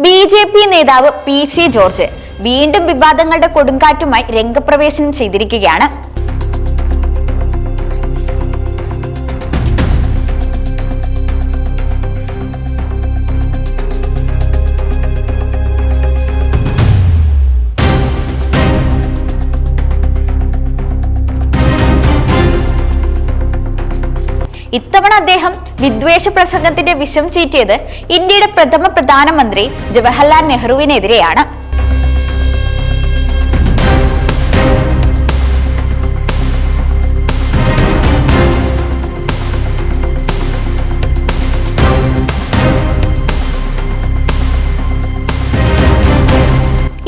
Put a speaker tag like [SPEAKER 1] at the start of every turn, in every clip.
[SPEAKER 1] BJP. നേതാവ് PC. George വീണ്ടും വിവാദങ്ങളുടെ കൊടുങ്കാറ്റുമായി രംഗപ്രവേശനം ചെയ്തിരിക്കുകയാണ്. ഇത്തവണ അദ്ദേഹം വിദ്വേഷ പ്രസംഗത്തിന്റെ വിഷം ചീറ്റിയത് ഇന്ത്യയുടെ പ്രഥമ പ്രധാനമന്ത്രി ജവഹർലാൽ നെഹ്റുവിനെതിരെയാണ്.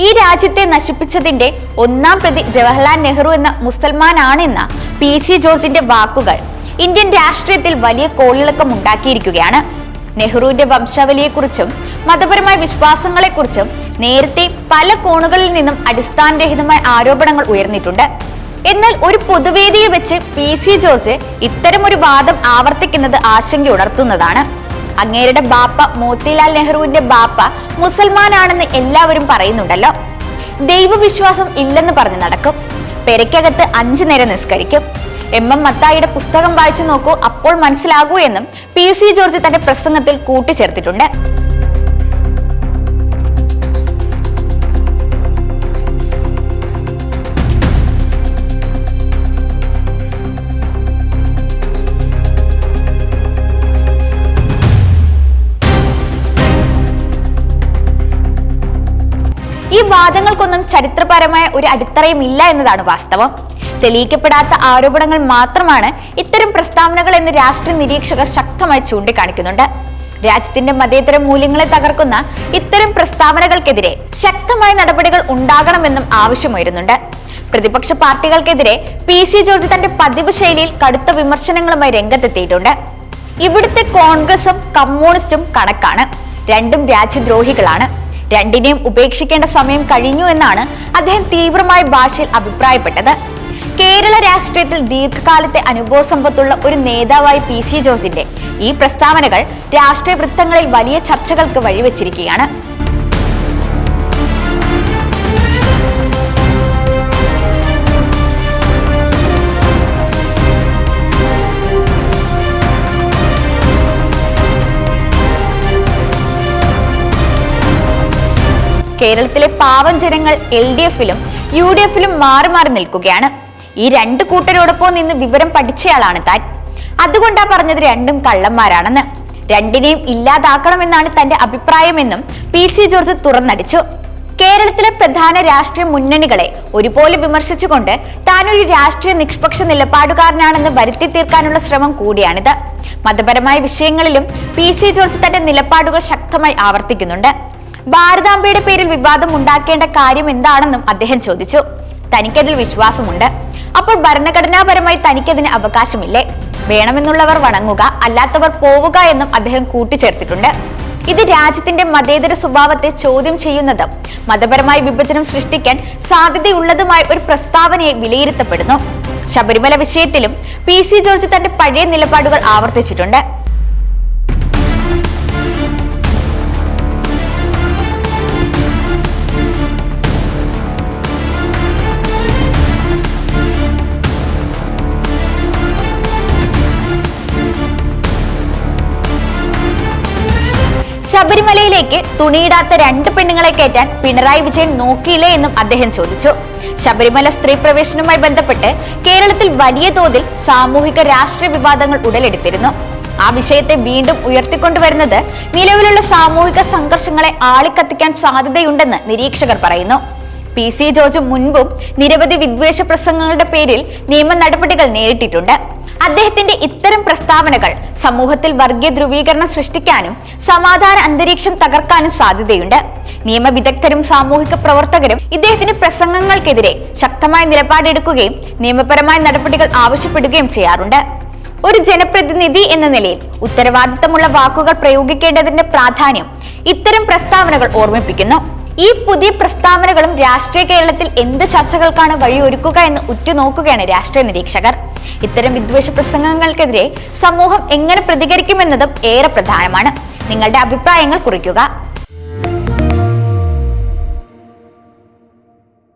[SPEAKER 1] ഈ രാജ്യത്തെ നശിപ്പിച്ചതിന്റെ ഒന്നാം പ്രതി ജവഹർലാൽ നെഹ്റു എന്ന മുസൽമാനാണെന്ന പി.സി. ജോർജിന്റെ വാക്കുകൾ ഇന്ത്യൻ രാഷ്ട്രീയത്തിൽ വലിയ കോളിളക്കം ഉണ്ടാക്കിയിരിക്കുകയാണ്. നെഹ്റുവിന്റെ വംശാവലിയെക്കുറിച്ചും മതപരമായ വിശ്വാസങ്ങളെക്കുറിച്ചും നേരത്തെ പല കോണുകളിൽ നിന്നും അടിസ്ഥാനരഹിതമായ ആരോപണങ്ങൾ ഉയർന്നിട്ടുണ്ട്. എന്നാൽ ഒരു പൊതുവേദിയിൽ വെച്ച് പി.സി. ജോർജ് ഇത്തരമൊരു വാദം ആവർത്തിക്കുന്നത് ആശങ്ക ഉണർത്തുന്നതാണ്. അങ്ങേരുടെ ബാപ്പ മോത്തിലാൽ നെഹ്റുവിന്റെ ബാപ്പ മുസൽമാനാണെന്ന് എല്ലാവരും പറയുന്നുണ്ടല്ലോ. ദൈവവിശ്വാസം ഇല്ലെന്ന് പറഞ്ഞു നടക്കും. പെരയ്ക്കകത്ത് 5 നേരം നിസ്കരിക്കും. എം മത്തായിയുടെ പുസ്തകം വായിച്ചു നോക്കൂ, അപ്പോൾ മനസ്സിലാകൂ എന്നും പി.സി. ജോർജ് തന്റെ പ്രസംഗത്തിൽ കൂട്ടിച്ചേർത്തിട്ടുണ്ട്. ഈ വാദങ്ങൾക്കൊന്നും ചരിത്രപരമായ ഒരു അടിത്തറയും ഇല്ല എന്നതാണ് വാസ്തവം. തെളിയിക്കപ്പെടാത്ത ആരോപണങ്ങൾ മാത്രമാണ് ഇത്തരം പ്രസ്താവനകൾ എന്ന് രാഷ്ട്രീയ നിരീക്ഷകർ ശക്തമായി ചൂണ്ടിക്കാണിക്കുന്നുണ്ട്. രാജ്യത്തിന്റെ മതേതര മൂല്യങ്ങളെ തകർക്കുന്ന ഇത്തരം പ്രസ്താവനകൾക്കെതിരെ ശക്തമായ നടപടികൾ ഉണ്ടാകണമെന്നും ആവശ്യമുയരുന്നുണ്ട്. പ്രതിപക്ഷ പാർട്ടികൾക്കെതിരെ പി.സി. ജോർജ് തന്റെ പതിവ് ശൈലിയിൽ കടുത്ത വിമർശനങ്ങളുമായി രംഗത്തെത്തിയിട്ടുണ്ട്. ഇവിടുത്തെ കോൺഗ്രസും കമ്മ്യൂണിസ്റ്റും കണക്കാണ്. രണ്ടും രാജ്യദ്രോഹികളാണ്. രണ്ടിനെയും ഉപേക്ഷിക്കേണ്ട സമയം കഴിഞ്ഞു എന്നാണ് അദ്ദേഹം തീവ്രമായ ഭാഷയിൽ അഭിപ്രായപ്പെട്ടത്. കേരള രാഷ്ട്രീയത്തിൽ ദീർഘകാലത്തെ അനുഭവ സമ്പത്തുള്ള ഒരു നേതാവായി പി.സി. ജോർജിന്റെ ഈ പ്രസ്താവനകൾ രാഷ്ട്രീയ വൃത്തങ്ങളിൽ വലിയ ചർച്ചകൾക്ക് വഴിവെച്ചിരിക്കുകയാണ്. കേരളത്തിലെ പാവം ജനങ്ങൾ LDF-ലും UDF-ലും മാറി മാറി നിൽക്കുകയാണ്. ഈ രണ്ട് കൂട്ടരോടൊപ്പം നിന്ന് വിവരം പഠിച്ചയാളാണ് താൻ. അതുകൊണ്ടാ പറഞ്ഞത് രണ്ടും കള്ളന്മാരാണെന്ന്. രണ്ടിനെയും ഇല്ലാതാക്കണമെന്നാണ് തന്റെ അഭിപ്രായമെന്നും പി.സി. ജോർജ് തുറന്നടിച്ചു. കേരളത്തിലെ പ്രധാന രാഷ്ട്രീയ മുന്നണികളെ ഒരുപോലെ വിമർശിച്ചുകൊണ്ട് താനൊരു രാഷ്ട്രീയ നിഷ്പക്ഷ നിലപാടുകാരനാണെന്ന് വരുത്തി തീർക്കാനുള്ള ശ്രമം കൂടിയാണിത്. മതപരമായ വിഷയങ്ങളിലും പി.സി. ജോർജ് തന്റെ നിലപാടുകൾ ശക്തമായി ആവർത്തിക്കുന്നുണ്ട്. ഭാരതാംബയുടെ പേരിൽ വിവാദം ഉണ്ടാക്കേണ്ട കാര്യം എന്താണെന്നും അദ്ദേഹം ചോദിച്ചു. തനിക്കതിൽ വിശ്വാസമുണ്ട്. അപ്പോൾ ഭരണഘടനാപരമായി തനിക്കതിന് അവകാശമില്ലേ? വേണമെന്നുള്ളവർ വണങ്ങുക, അല്ലാത്തവർ പോവുക എന്നും അദ്ദേഹം കൂട്ടിച്ചേർത്തിട്ടുണ്ട്. ഇത് രാജ്യത്തിന്റെ മതേതര സ്വഭാവത്തെ ചോദ്യം ചെയ്യുന്നതും മതപരമായ വിഭജനം സൃഷ്ടിക്കാൻ സാധ്യതയുള്ളതുമായ ഒരു പ്രസ്താവനയെ വിലയിരുത്തപ്പെടുന്നു. ശബരിമല വിഷയത്തിലും പി.സി. ജോർജ് തന്റെ പഴയ നിലപാടുകൾ ആവർത്തിച്ചിട്ടുണ്ട്. ശബരിമലയിലേക്ക് തുണിയിടാത്ത 2 പെണ്ണുങ്ങളെ കയറ്റാൻ പിണറായി വിജയൻ നോക്കിയില്ലേ എന്നും അദ്ദേഹം ചോദിച്ചു. ശബരിമല സ്ത്രീ പ്രവേശനവുമായി ബന്ധപ്പെട്ട് കേരളത്തിൽ വലിയ തോതിൽ സാമൂഹിക രാഷ്ട്രീയ വിവാദങ്ങൾ ഉടലെടുത്തിരുന്നു. ആ വിഷയത്തെ വീണ്ടും ഉയർത്തിക്കൊണ്ടുവരുന്നത് നിലവിലുള്ള സാമൂഹിക സംഘർഷങ്ങളെ ആളിക്കത്തിക്കാൻ സാധ്യതയുണ്ടെന്ന് നിരീക്ഷകർ പറയുന്നു. പി.സി. ജോർജ് മുൻപും നിരവധി വിദ്വേഷ പ്രസംഗങ്ങളുടെ പേരിൽ നിയമ നടപടികൾ നേരിട്ടിട്ടുണ്ട്. അദ്ദേഹത്തിന്റെ ഇത്തരം പ്രസ്താവനകൾ സമൂഹത്തിൽ വർഗീയ ധ്രുവീകരണം സൃഷ്ടിക്കാനും സമാധാന അന്തരീക്ഷം തകർക്കാനും സാധ്യതയുണ്ട്. നിയമവിദഗ്ധരും സാമൂഹിക പ്രവർത്തകരും ഇദ്ദേഹത്തിന്റെ പ്രസംഗങ്ങൾക്കെതിരെ ശക്തമായ നിലപാടെടുക്കുകയും നിയമപരമായ നടപടികൾ ആവശ്യപ്പെടുകയും ചെയ്യാറുണ്ട്. ഒരു ജനപ്രതിനിധി എന്ന നിലയിൽ ഉത്തരവാദിത്തമുള്ള വാക്കുകൾ പ്രയോഗിക്കേണ്ടതിന്റെ പ്രാധാന്യം ഇത്തരം പ്രസ്താവനകൾ ഓർമ്മിപ്പിക്കുന്നു. ഈ പുതിയ പ്രസ്താവനകളും രാഷ്ട്രീയ കേരളത്തിൽ എന്ത് ചർച്ചകൾക്കാണ് വഴിയൊരുക്കുക എന്ന് ഉറ്റുനോക്കുകയാണ് രാഷ്ട്രീയ നിരീക്ഷകർ. ഇത്തരം വിദ്വേഷ പ്രസംഗങ്ങൾക്കെതിരെ സമൂഹം എങ്ങനെ പ്രതികരിക്കുമെന്നതും ഏറെ പ്രധാനമാണ്. നിങ്ങളുടെ അഭിപ്രായങ്ങൾ കുറിക്കുക.